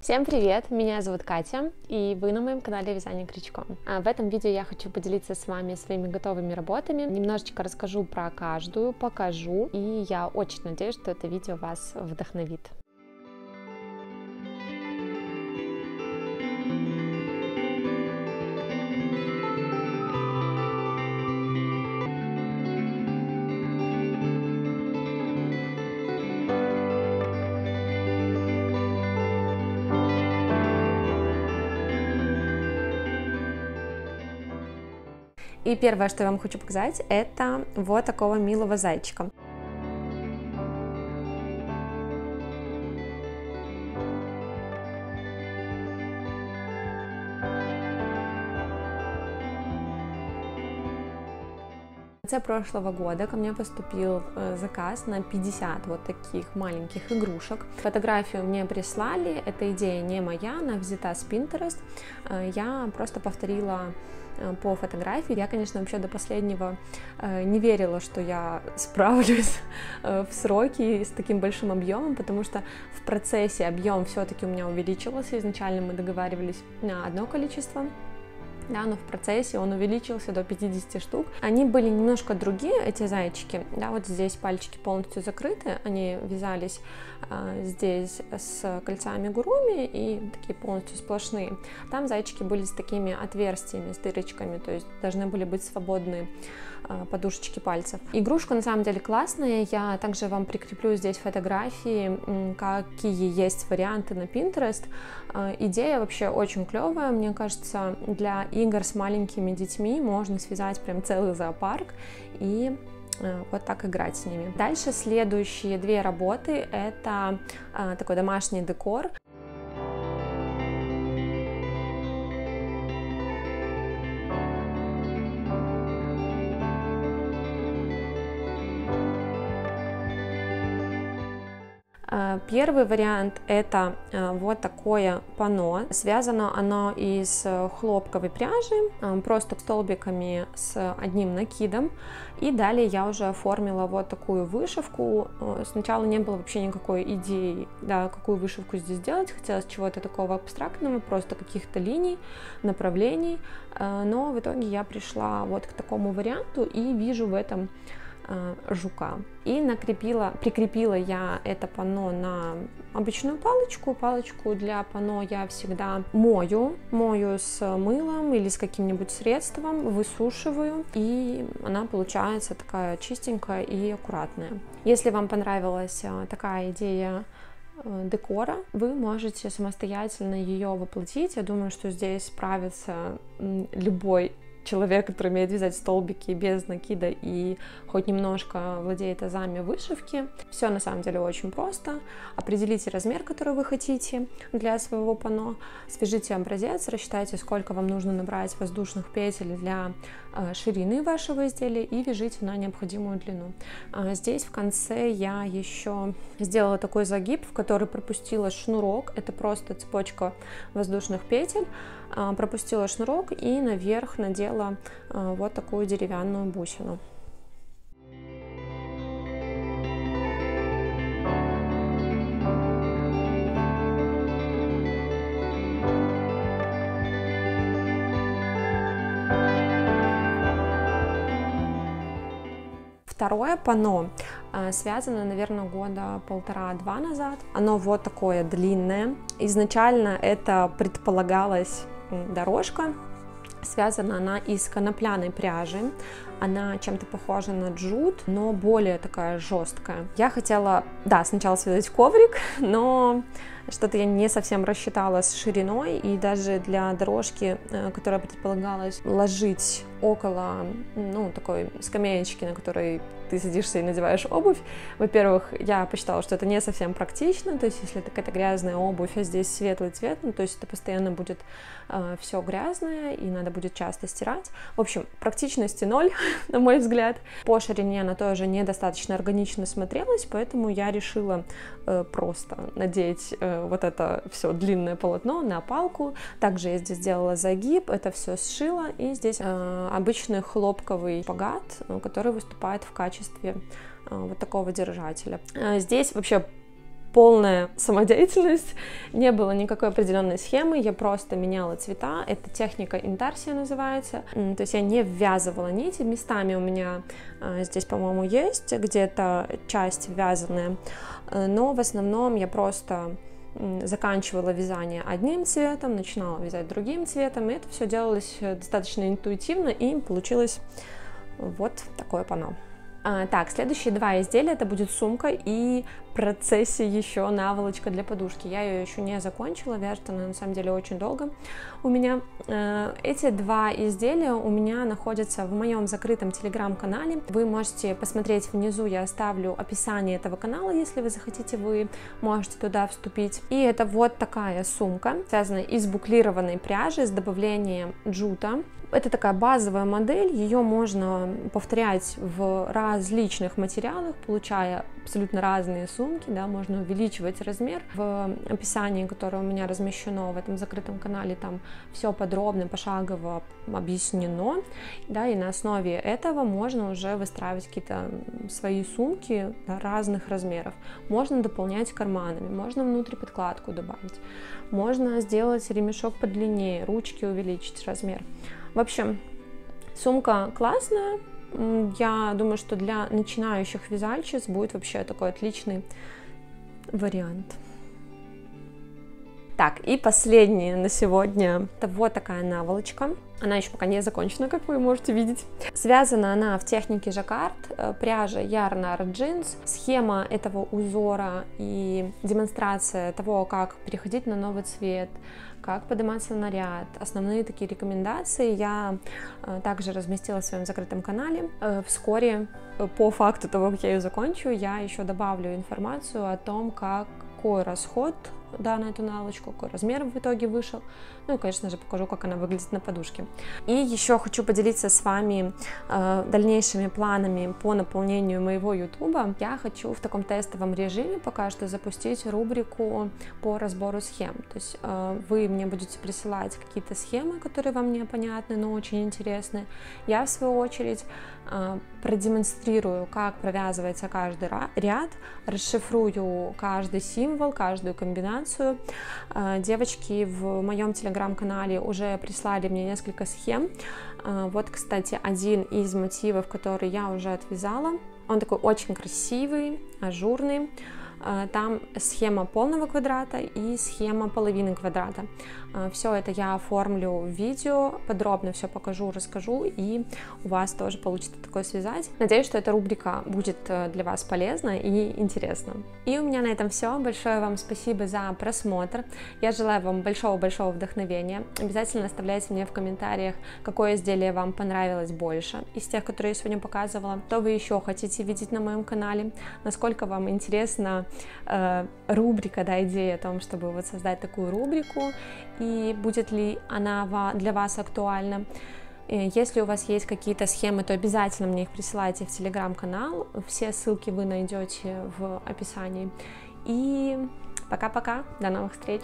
Всем привет! Меня зовут Катя, и вы на моем канале Вязание крючком. В этом видео я хочу поделиться с вами своими готовыми работами, немножечко расскажу про каждую, покажу, и я очень надеюсь, что это видео вас вдохновит. И первое, что я вам хочу показать, это вот такого милого зайчика. В конце прошлого года ко мне поступил заказ на 50 вот таких маленьких игрушек. Фотографию мне прислали, эта идея не моя, она взята с Pinterest. Я просто повторила по фотографии. Я, конечно, вообще до последнего не верила, что я справлюсь в сроки с таким большим объемом, потому что в процессе объем все-таки у меня увеличился. Изначально мы договаривались на одно количество. Да, но в процессе он увеличился до 50 штук. Они были немножко другие, эти зайчики. Да, вот здесь пальчики полностью закрыты, они вязались здесь с кольцами гуруми и такие полностью сплошные. Там зайчики были с такими отверстиями, с дырочками, то есть должны были быть свободные подушечки пальцев. Игрушка на самом деле классная, я также вам прикреплю здесь фотографии, какие есть варианты на Pinterest. Идея вообще очень клевая, мне кажется, для игр с маленькими детьми можно связать прям целый зоопарк и вот так играть с ними. Дальше следующие две работы — это такой домашний декор. Первый вариант — это вот такое панно. Связано оно из хлопковой пряжи, просто столбиками с одним накидом. И далее я уже оформила вот такую вышивку. Сначала не было вообще никакой идеи, да, какую вышивку здесь делать. Хотелось чего-то такого абстрактного, просто каких-то линий, направлений. Но в итоге я пришла вот к такому варианту и вижу в этом жука. И прикрепила я это панно на обычную палочку для панно я всегда мою с мылом или с каким-нибудь средством, высушиваю, и она получается такая чистенькая и аккуратная. Если вам понравилась такая идея декора, вы можете самостоятельно ее воплотить. Я думаю, что здесь справится любой человек, который умеет вязать столбики без накида и хоть немножко владеет азами вышивки. Все на самом деле очень просто. Определите размер, который вы хотите для своего панно, свяжите образец, рассчитайте, сколько вам нужно набрать воздушных петель для ширины вашего изделия и вяжите на необходимую длину. Здесь в конце я еще сделала такой загиб, в который пропустила шнурок. Это просто цепочка воздушных петель. Пропустила шнурок и наверх надела вот такую деревянную бусину. Второе панно связано, наверное, года полтора-два назад. Оно вот такое длинное. Изначально это предполагалась дорожка. Связана она из конопляной пряжи. Она чем-то похожа на джут, но более такая жесткая. Я хотела, да, сначала связать коврик, но что-то я не совсем рассчитала с шириной, и даже для дорожки, которая предполагалась ложить около, ну, такой скамеечки, на которой ты садишься и надеваешь обувь. Во-первых, я посчитала, что это не совсем практично, то есть если это какая-то грязная обувь, а здесь светлый цвет, ну, то есть это постоянно будет все грязное, и надо будет часто стирать. В общем, практичности ноль, на мой взгляд. По ширине она тоже недостаточно органично смотрелась, поэтому я решила просто надеть вот это все длинное полотно на палку. Также я здесь сделала загиб, это все сшила, и здесь обычный хлопковый шпагат, который выступает в качестве вот такого держателя. Здесь вообще полная самодеятельность, не было никакой определенной схемы, я просто меняла цвета, это техника интарсия называется, то есть я не ввязывала нити, местами у меня здесь, по-моему, есть где-то часть ввязанная, но в основном я просто заканчивала вязание одним цветом, начинала вязать другим цветом, и это все делалось достаточно интуитивно, и получилось вот такое панно. Так, следующие два изделия, это будет сумка и в процессе еще наволочка для подушки. Я ее еще не закончила, вяжет она на самом деле очень долго у меня. Эти два изделия у меня находятся в моем закрытом телеграм-канале. Вы можете посмотреть внизу, я оставлю описание этого канала, если вы захотите, вы можете туда вступить. И это вот такая сумка, связанная из буклированной пряжи с добавлением джута. Это такая базовая модель, ее можно повторять в различных материалах, получая абсолютно разные сумки, да, можно увеличивать размер. В описании, которое у меня размещено в этом закрытом канале, там все подробно, пошагово объяснено, да, и на основе этого можно уже выстраивать какие-то свои сумки, да, разных размеров. Можно дополнять карманами, можно внутрь подкладку добавить, можно сделать ремешок подлиннее, ручки увеличить размер. В общем, сумка классная, я думаю, что для начинающих вязальщиц будет вообще такой отличный вариант. Так, и последняя на сегодня, это вот такая наволочка. Она еще пока не закончена, как вы можете видеть. Связана она в технике жаккард, пряжа Yarn Art Jeans. Схема этого узора и демонстрация того, как переходить на новый цвет, как подниматься на ряд, основные такие рекомендации я также разместила в своем закрытом канале. Вскоре, по факту того, как я ее закончу, я еще добавлю информацию о том, какой расход, да, на эту наволочку, какой размер в итоге вышел. Ну и, конечно же, покажу, как она выглядит на подушке. И еще хочу поделиться с вами дальнейшими планами по наполнению моего ютуба. Я хочу в таком тестовом режиме пока что запустить рубрику по разбору схем. То есть вы мне будете присылать какие-то схемы, которые вам непонятны, но очень интересны. Я, в свою очередь, продемонстрирую, как провязывается каждый ряд, расшифрую каждый символ, каждую комбинацию. Девочки в моем телеграм-канале уже прислали мне несколько схем. Вот, кстати, один из мотивов, который я уже отвязала. Он такой очень красивый, ажурный. Там схема полного квадрата и схема половины квадрата. Все это я оформлю в видео, подробно все покажу, расскажу, и у вас тоже получится такое связать. Надеюсь, что эта рубрика будет для вас полезна и интересна. И у меня на этом все. Большое вам спасибо за просмотр. Я желаю вам большого-большого вдохновения. Обязательно оставляйте мне в комментариях, какое изделие вам понравилось больше из тех, которые я сегодня показывала. Что вы еще хотите видеть на моем канале, насколько вам интересна рубрика, да, идея о том, чтобы вот создать такую рубрику, и будет ли она для вас актуальна. Если у вас есть какие-то схемы, то обязательно мне их присылайте в телеграм-канал, все ссылки вы найдете в описании. И пока-пока, до новых встреч!